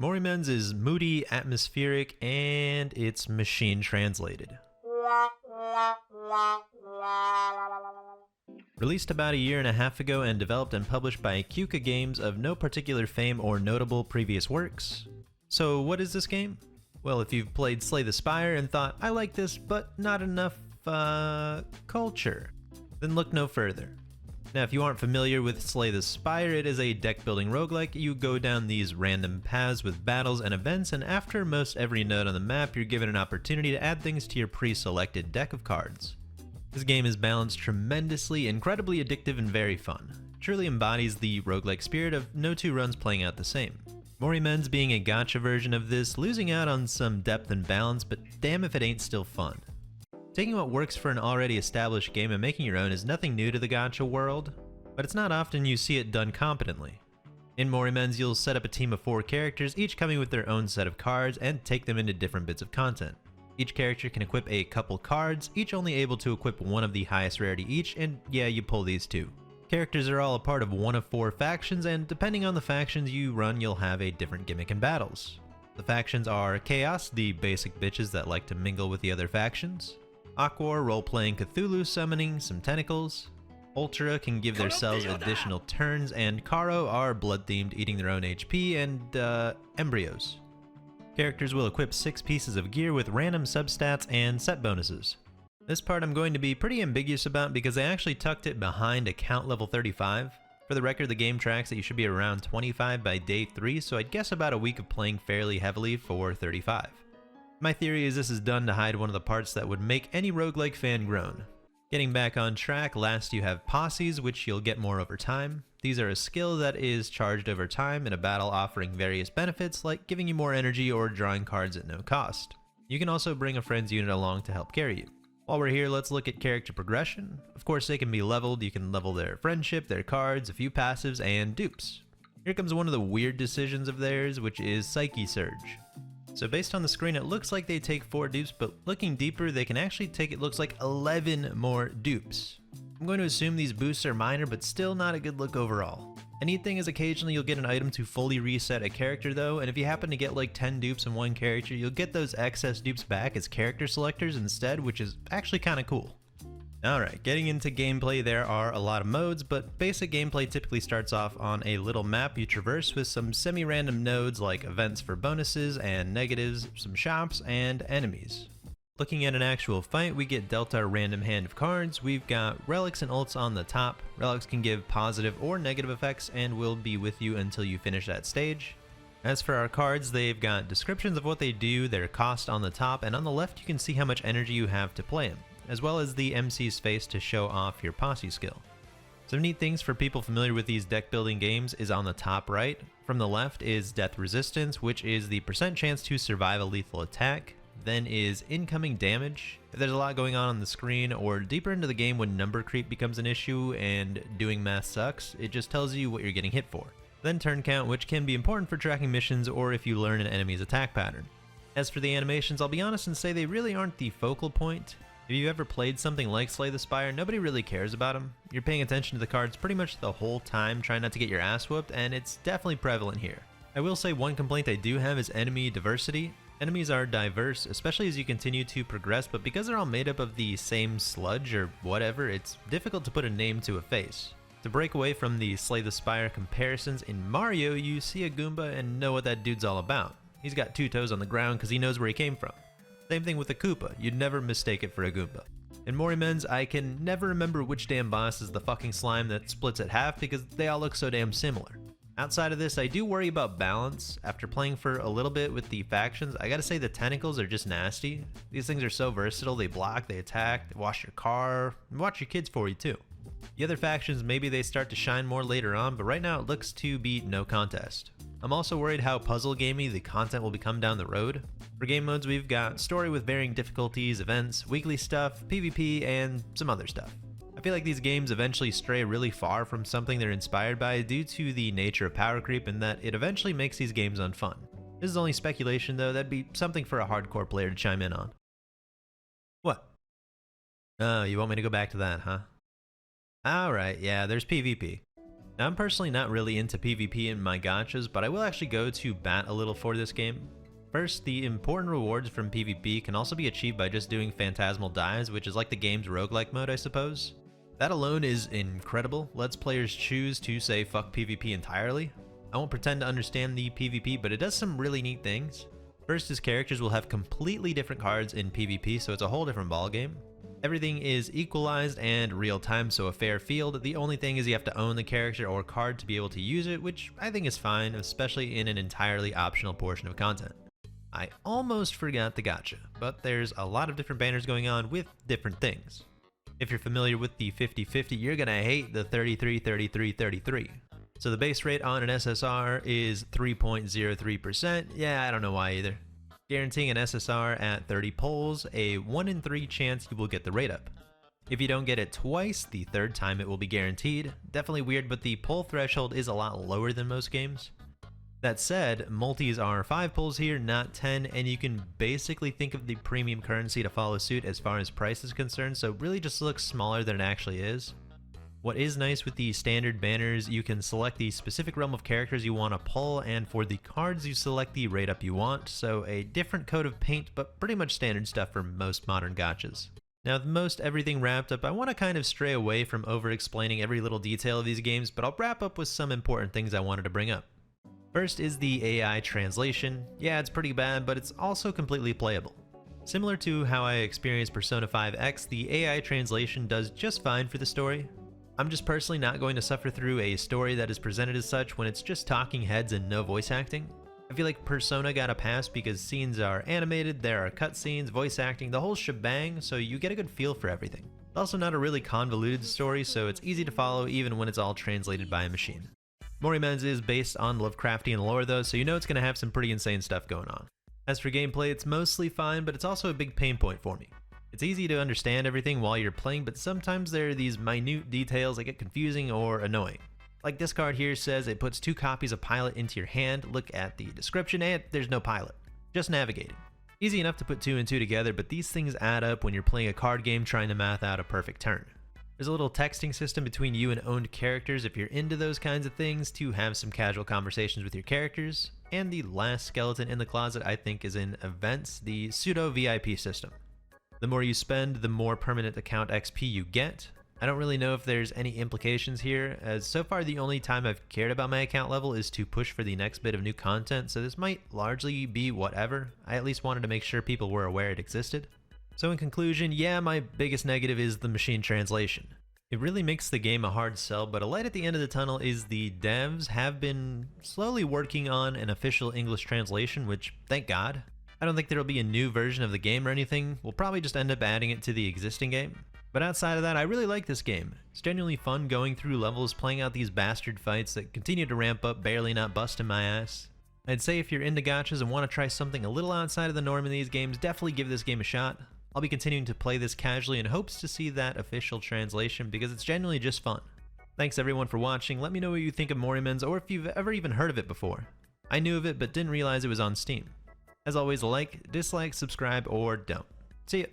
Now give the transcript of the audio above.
Morimens is moody, atmospheric, and it's machine translated. Released about a year and a half ago and developed and published by Kuka Games of no particular fame or notable previous works. So what is this game? Well, if you've played Slay the Spire and thought, I like this, but not enough, culture, then look no further. Now, if you aren't familiar with Slay the Spire, it is a deck-building roguelike. You go down these random paths with battles and events, and after most every node on the map, you're given an opportunity to add things to your pre-selected deck of cards. This game is balanced tremendously, incredibly addictive, and very fun. It truly embodies the roguelike spirit of no two runs playing out the same. Morimens being a gacha version of this, losing out on some depth and balance, but damn if it ain't still fun. Taking what works for an already established game and making your own is nothing new to the gacha world, but it's not often you see it done competently. In Morimens, you'll set up a team of 4 characters, each coming with their own set of cards, and take them into different bits of content. Each character can equip a couple cards, each only able to equip one of the highest rarity each, and yeah, you pull these too. Characters are all a part of one of 4 factions, and depending on the factions you run, you'll have a different gimmick in battles. The factions are Chaos, the basic bitches that like to mingle with the other factions. Aqua, role-playing Cthulhu summoning some tentacles. Ultra can give themselves additional turns, and Karo are blood-themed, eating their own HP, and embryos. Characters will equip 6 pieces of gear with random substats and set bonuses. This part I'm going to be pretty ambiguous about because I actually tucked it behind account level 35. For the record, the game tracks that you should be around 25 by day 3, so I'd guess about a week of playing fairly heavily for 35. My theory is this is done to hide one of the parts that would make any roguelike fan groan. Getting back on track, last you have posses, which you'll get more over time. These are a skill that is charged over time in a battle, offering various benefits like giving you more energy or drawing cards at no cost. You can also bring a friend's unit along to help carry you. While we're here, let's look at character progression. Of course, they can be leveled. You can level their friendship, their cards, a few passives, and dupes. Here comes one of the weird decisions of theirs, which is Psyche Surge. So based on the screen, it looks like they take 4 dupes, but looking deeper, they can actually take, it looks like, 11 more dupes. I'm going to assume these boosts are minor, but still not a good look overall. A neat thing is occasionally you'll get an item to fully reset a character though, and if you happen to get like 10 dupes in one character, you'll get those excess dupes back as character selectors instead, which is actually kind of cool. Alright, getting into gameplay, there are a lot of modes, but basic gameplay typically starts off on a little map you traverse with some semi-random nodes like events for bonuses and negatives, some shops, and enemies. Looking at an actual fight, we get dealt our random hand of cards. We've got relics and ults on the top. Relics can give positive or negative effects and will be with you until you finish that stage. As for our cards, they've got descriptions of what they do, their cost on the top, and on the left you can see how much energy you have to play them, as well as the MC's face to show off your posse skill. Some neat things for people familiar with these deck building games is on the top right. From the left is death resistance, which is the % chance to survive a lethal attack. Then is incoming damage. If there's a lot going on the screen or deeper into the game when number creep becomes an issue and doing math sucks, it just tells you what you're getting hit for. Then turn count, which can be important for tracking missions or if you learn an enemy's attack pattern. As for the animations, I'll be honest and say they really aren't the focal point. If you've ever played something like Slay the Spire, nobody really cares about them. You're paying attention to the cards pretty much the whole time, trying not to get your ass whooped, and it's definitely prevalent here. I will say one complaint I do have is enemy diversity. Enemies are diverse, especially as you continue to progress, but because they're all made up of the same sludge or whatever, it's difficult to put a name to a face. To break away from the Slay the Spire comparisons, in Mario you see a Goomba and know what that dude's all about. He's got 2 toes on the ground because he knows where he came from. Same thing with a Koopa, you'd never mistake it for a Goomba. In Morimens, I can never remember which damn boss is the fucking slime that splits at half because they all look so damn similar. Outside of this, I do worry about balance. After playing for a little bit with the factions, I gotta say the tentacles are just nasty. These things are so versatile, they block, they attack, they wash your car, and watch your kids for you too. The other factions, maybe they start to shine more later on, but right now it looks to be no contest. I'm also worried how puzzle gamey the content will become down the road. For game modes, we've got story with varying difficulties, events, weekly stuff, PvP, and some other stuff. I feel like these games eventually stray really far from something they're inspired by due to the nature of power creep and that it eventually makes these games unfun. This is only speculation though, that'd be something for a hardcore player to chime in on. What? Oh, you want me to go back to that, huh? Alright, yeah, there's PvP. Now, I'm personally not really into PvP in my gachas, but I will actually go to bat a little for this game. First, the important rewards from PvP can also be achieved by just doing phantasmal dives, which is like the game's roguelike mode, I suppose. That alone is incredible, lets players choose to say fuck PvP entirely. I won't pretend to understand the PvP, but it does some really neat things. First, his characters will have completely different cards in PvP, so it's a whole different ballgame. Everything is equalized and real time, so a fair field. The only thing is you have to own the character or card to be able to use it, which I think is fine, especially in an entirely optional portion of content. I almost forgot the gacha, but there's a lot of different banners going on with different things. If you're familiar with the 50-50, you're gonna hate the 33-33-33. So the base rate on an SSR is 3.03%. Yeah, I don't know why either. Guaranteeing an SSR at 30 pulls, a 1 in 3 chance you will get the rate up. If you don't get it twice, the third time it will be guaranteed. Definitely weird, but the pull threshold is a lot lower than most games. That said, multis are 5 pulls here, not 10, and you can basically think of the premium currency to follow suit as far as price is concerned, so it really just looks smaller than it actually is. What is nice with the standard banners, you can select the specific realm of characters you want to pull, and for the cards you select the rate up you want, so a different coat of paint, but pretty much standard stuff for most modern gachas. Now with most everything wrapped up, I want to kind of stray away from over-explaining every little detail of these games, but I'll wrap up with some important things I wanted to bring up. First is the AI translation. Yeah, it's pretty bad, but it's also completely playable. Similar to how I experienced Persona 5X, the AI translation does just fine for the story. I'm just personally not going to suffer through a story that is presented as such when it's just talking heads and no voice acting. I feel like Persona got a pass because scenes are animated, there are cutscenes, voice acting, the whole shebang, so you get a good feel for everything. It's also not a really convoluted story, so it's easy to follow even when it's all translated by a machine. Morimens is based on Lovecraftian lore though, so you know it's going to have some pretty insane stuff going on. As for gameplay, it's mostly fine, but it's also a big pain point for me. It's easy to understand everything while you're playing, but sometimes there are these minute details that get confusing or annoying. Like this card here says it puts 2 copies of Pilot into your hand, look at the description, and there's no Pilot. Just navigating. Easy enough to put 2 and 2 together, but these things add up when you're playing a card game trying to math out a perfect turn. There's a little texting system between you and owned characters if you're into those kinds of things to have some casual conversations with your characters. And the last skeleton in the closet I think is in events, the pseudo VIP system. The more you spend, the more permanent account XP you get. I don't really know if there's any implications here, as so far the only time I've cared about my account level is to push for the next bit of new content, so this might largely be whatever. I at least wanted to make sure people were aware it existed. So in conclusion, yeah, my biggest negative is the machine translation. It really makes the game a hard sell, but a light at the end of the tunnel is the devs have been slowly working on an official English translation, which, thank God. I don't think there'll be a new version of the game or anything. We'll probably just end up adding it to the existing game. But outside of that, I really like this game. It's genuinely fun going through levels, playing out these bastard fights that continue to ramp up, barely not busting my ass. I'd say if you're into gachas and want to try something a little outside of the norm in these games, definitely give this game a shot. I'll be continuing to play this casually in hopes to see that official translation because it's genuinely just fun. Thanks everyone for watching. Let me know what you think of Morimens or if you've ever even heard of it before. I knew of it but didn't realize it was on Steam. As always, like, dislike, subscribe, or don't. See ya!